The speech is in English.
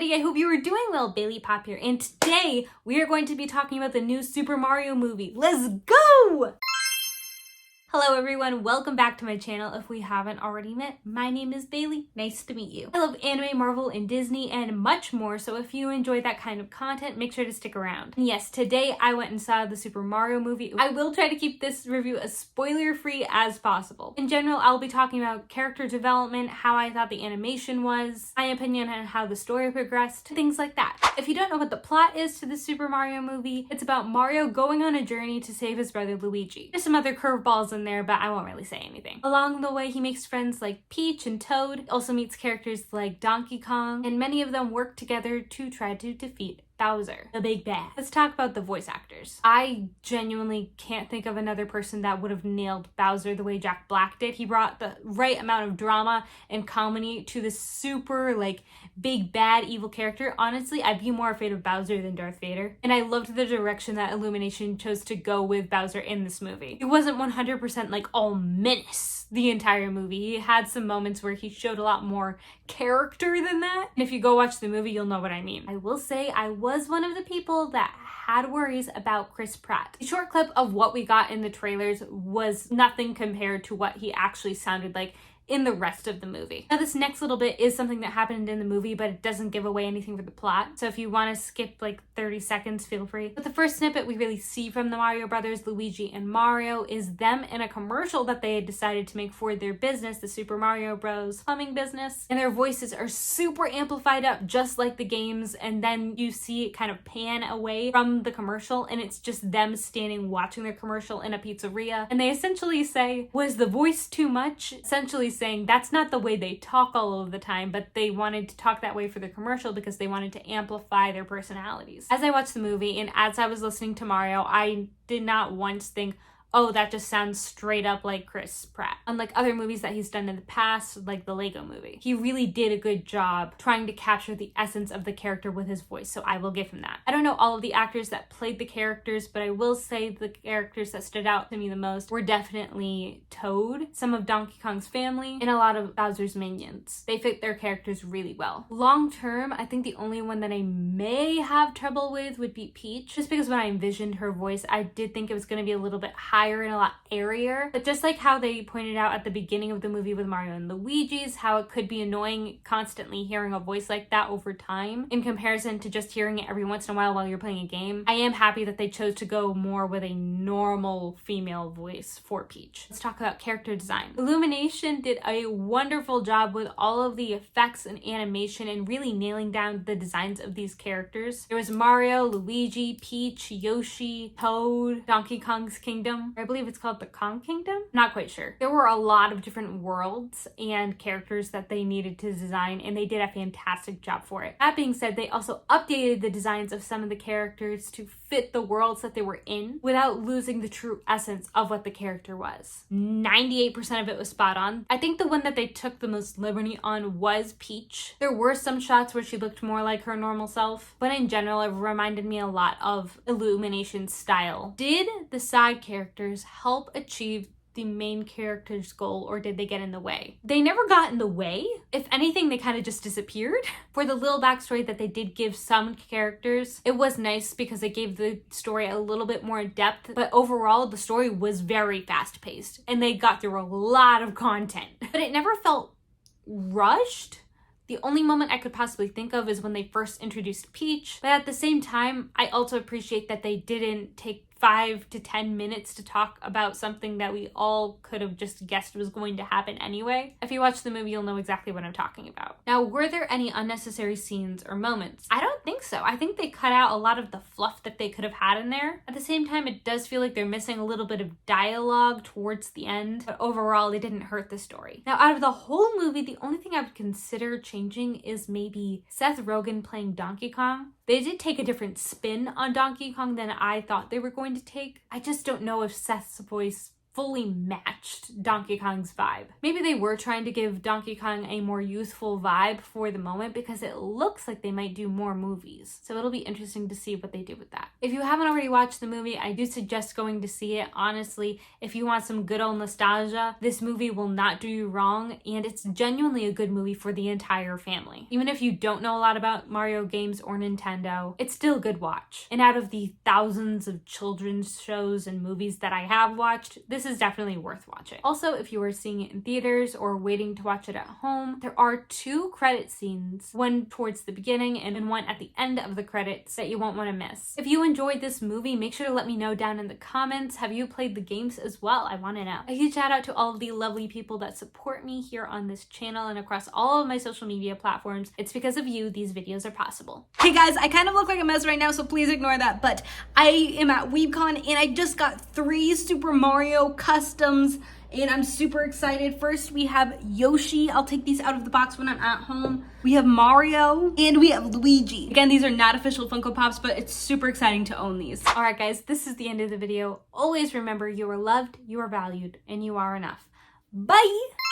everybody, I hope you are doing well. Bailey Pop here, and today we are going to be talking about the new Super Mario movie. Let's go! Hello everyone, welcome back to my channel. If we haven't already met, my name is Bailey. Nice to meet you. I love anime, Marvel, and Disney, and much more, so if you enjoy that kind of content, make sure to stick around. And yes, today I went and saw the Super Mario movie. I will try to keep this review as spoiler-free as possible. In general, I'll be talking about character development, how I thought the animation was, my opinion on how the story progressed, things like that. If you don't know what the plot is to the Super Mario movie, it's about Mario going on a journey to save his brother Luigi. There's some other curveballs in there, but I won't really say anything. Along the way, he makes friends like Peach and Toad. He also meets characters like Donkey Kong, and many of them work together to try to defeat Bowser, the big bad. Let's talk about the voice actors. I genuinely can't think of another person that would have nailed Bowser the way Jack Black did. He brought the right amount of drama and comedy to this super big bad evil character. Honestly, I'd be more afraid of Bowser than Darth Vader. And I loved the direction that Illumination chose to go with Bowser in this movie. It wasn't 100% all menace the entire movie. He had some moments where he showed a lot more character than that. And if you go watch the movie, you'll know what I mean. I will say I was one of the people that had worries about Chris Pratt. The short clip of what we got in the trailers was nothing compared to what he actually sounded like in the rest of the movie. Now this next little bit is something that happened in the movie, but it doesn't give away anything for the plot. So if you want to skip 30 seconds, feel free. But the first snippet we really see from the Mario brothers, Luigi and Mario, is them in a commercial that they had decided to make for their business, the Super Mario Bros. Plumbing business. And their voices are super amplified up, just like the games. And then you see it kind of pan away from the commercial, and it's just them standing watching their commercial in a pizzeria. And they essentially say, was the voice too much? Essentially saying that's not the way they talk all of the time, but they wanted to talk that way for the commercial because they wanted to amplify their personalities. As I watched the movie and as I was listening to Mario, I did not once think, oh, that just sounds straight up like Chris Pratt. Unlike other movies that he's done in the past, like the Lego movie. He really did a good job trying to capture the essence of the character with his voice, so I will give him that. I don't know all of the actors that played the characters, but I will say the characters that stood out to me the most were definitely Toad, some of Donkey Kong's family, and a lot of Bowser's minions. They fit their characters really well. Long term, I think the only one that I may have trouble with would be Peach, just because when I envisioned her voice, I did think it was going to be a little bit higher and a lot airier. But just like how they pointed out at the beginning of the movie with Mario and Luigi's, how it could be annoying constantly hearing a voice like that over time in comparison to just hearing it every once in a while you're playing a game. I am happy that they chose to go more with a normal female voice for Peach. Let's talk about character design. Illumination did a wonderful job with all of the effects and animation and really nailing down the designs of these characters. There was Mario, Luigi, Peach, Yoshi, Toad, Donkey Kong's Kingdom. I believe it's called the Kong Kingdom. Not quite sure. There were a lot of different worlds and characters that they needed to design, and they did a fantastic job for it. That being said, they also updated the designs of some of the characters to fit the worlds that they were in without losing the true essence of what the character was. 98% of it was spot on. I think the one that they took the most liberty on was Peach. There were some shots where she looked more like her normal self, but in general, it reminded me a lot of Illumination's style. Did the side characters help achieve the main character's goal, or did they get in the way? They never got in the way. If anything, they kind of just disappeared. For the little backstory that they did give some characters, it was nice because it gave the story a little bit more depth, but overall the story was very fast-paced and they got through a lot of content. But it never felt rushed. The only moment I could possibly think of is when they first introduced Peach, but at the same time, I also appreciate that they didn't take 5 to 10 minutes to talk about something that we all could have just guessed was going to happen anyway. If you watch the movie, you'll know exactly what I'm talking about. Now, were there any unnecessary scenes or moments? I don't think so. I think they cut out a lot of the fluff that they could have had in there. At the same time, it does feel like they're missing a little bit of dialogue towards the end, but overall, they didn't hurt the story. Now, out of the whole movie, the only thing I would consider changing is maybe Seth Rogen playing Donkey Kong. They did take a different spin on Donkey Kong than I thought they were going to take. I just don't know if Seth's voice fully matched Donkey Kong's vibe. Maybe they were trying to give Donkey Kong a more youthful vibe for the moment because it looks like they might do more movies. So it'll be interesting to see what they do with that. If you haven't already watched the movie, I do suggest going to see it. Honestly, if you want some good old nostalgia, this movie will not do you wrong, and it's genuinely a good movie for the entire family. Even if you don't know a lot about Mario games or Nintendo, it's still a good watch. And out of the thousands of children's shows and movies that I have watched, this is definitely worth watching. Also, if you are seeing it in theaters or waiting to watch it at home, there are 2 credit scenes, one towards the beginning and one at the end of the credits that you won't want to miss. If you enjoyed this movie, make sure to let me know down in the comments. Have you played the games as well? I want to know. A huge shout out to all of the lovely people that support me here on this channel and across all of my social media platforms. It's because of you these videos are possible. Hey guys, I kind of look like a mess right now, so please ignore that, but I am at WeebCon and I just got 3 Super Mario customs and I'm super excited. First, we have Yoshi. I'll take these out of the box when I'm at home. We have Mario and we have Luigi. Again, these are not official Funko Pops, but it's super exciting to own these. All right, guys, this is the end of the video. Always remember, you are loved, you are valued, and you are enough. Bye!